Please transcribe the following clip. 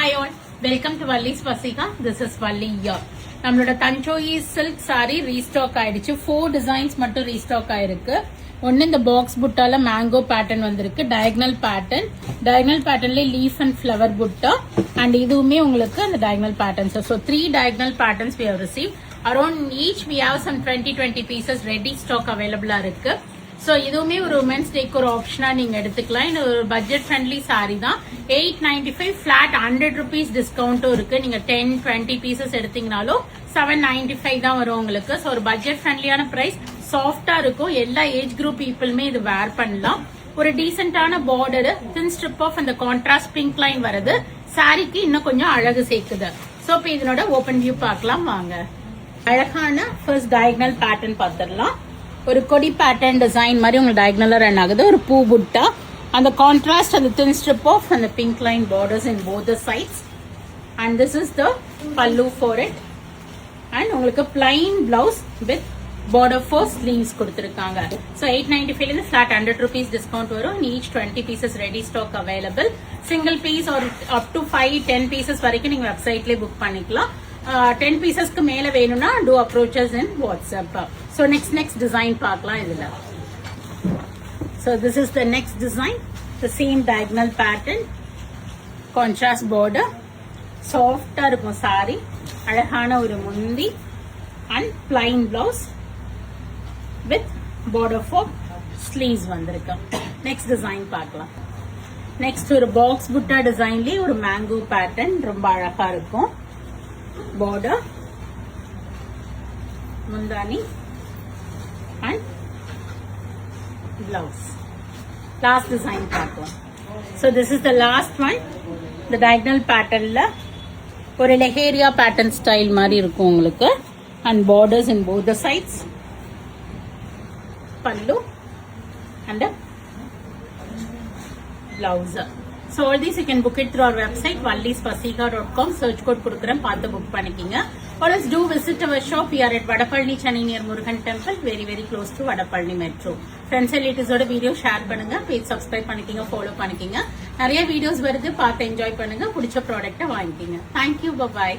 Hi all, welcome to Valli's Vasika. This is Valli here. நம்மளோட தஞ்சோயி silk sorry restock ஆயிடுச்சு. 4 designs மட்டும் restock ஆயிருக்கு. ஒன்னு இந்த பாக்ஸ் புட்டால மேங்கோ பேட்டர்ன் வந்திருக்கு, டயகனல் பேட்டர்ன்ல லீஃப் அண்ட் ஃபிளவர் புட்டா, அண்ட் இதுவுமே உங்களுக்கு அந்த diagonal patterns. So 3 diagonal patterns we have received. Around each we have some 20 pieces ready stock available இருக்கு. ஸோ இதுவுமே ஒரு உமன்ஸ் டேக்கு ஒரு ஆப்ஷனா நீங்க எடுத்துக்கலாம். இது ஒரு பட்ஜெட் ஃப்ரெண்ட்லி சாரி தான். 895 ஃபிளாட் 100 rupees டிஸ்கவுண்ட்டும் இருக்கு. நீங்க 10-20 பீசஸ் எடுத்தீங்கனாலும் 795 தான் வரும் உங்களுக்கு. ஸோ ஒரு பட்ஜெட் ஃப்ரெண்ட்லியான பிரைஸ், சாஃப்டா இருக்கும். எல்லா ஏஜ் குரூப் பீப்புளுமே இது வேர் பண்ணலாம். ஒரு டீசென்டான பார்டர், தின் ஸ்ட்ரிப் ஆஃப் அந்த கான்ட்ராஸ்ட் பிங்க் லைன் வருது. சாரிக்கு இன்னும் கொஞ்சம் அழகு சேர்க்குது. ஸோ இப்போ இதனோட ஓபன் வியூ பார்க்கலாம் வாங்க. அழகான ஃபர்ஸ்ட் டயகனல் பேட்டர்ன் பார்த்துடலாம். ஒரு கொடி பேட்டர்ன் டிசைன் மாதிரி உங்களுக்கு டயகனலா ரன் ஆகுது. ஒரு பூ புட்டா, அந்த கான்ட்ராஸ்ட், அந்த தின் ஸ்ட்ரிப் ஆஃப் அந்த pink line borders in both the sides. And this is the pallu for it. And உங்களுக்கு plain blouse with border for sleeves கொடுத்திருக்காங்க. So 895 இருந்து flat 100 rupees discount வரும். Each 20 pieces ready stock available. Single piece or up to 5-10 pieces வரைக்கும் நீங்க வெப்சைட்லயே book பண்ணிக்கலாம். 10 பீசஸ்க்கு மேல வேணும்னா do approaches in WhatsApp. So next design பார்க்கலாம் இதுல. So this is the next design. The same diagonal pattern, contrast border, soft இருக்கும் saree, அழகான ஒரு முந்தி and plain blouse with border for sleeves வந்திருக்கு. Next design பார்க்கலாம். Next ஒரு box புட்டா டிசைன்லயே ஒரு மேங்கோ பேட்டர்ன், ரொம்ப அழகா இருக்கும். border, முந்தானி and blouse. Last design பார்க்கலாம். So this is the last one. The diagonal patternல ஒரு லெஹேரியா பேட்டர்ன் ஸ்டைல் மாதிரி இருக்கும் உங்களுக்கு. And borders in both the sides. Pallu and a blouse. So all these you can book it through our website vallisvasika.com. Search code kudukuren, paathu book panikinga. Or else do visit our shop. We are at Vadapalli, Chennai near Murugan Temple, very close to Vadapalli Metro. Friends and relatives oda video share பண்ணுங்க, page subscribe பண்ணிக்கங்க, follow பண்ணிக்கங்க. நிறைய videos வருது, பார்த்து enjoy பண்ணுங்க, பிடிச்ச ப்ராடக்ட்டை வாங்கிக்கங்க. Thank you, bye bye.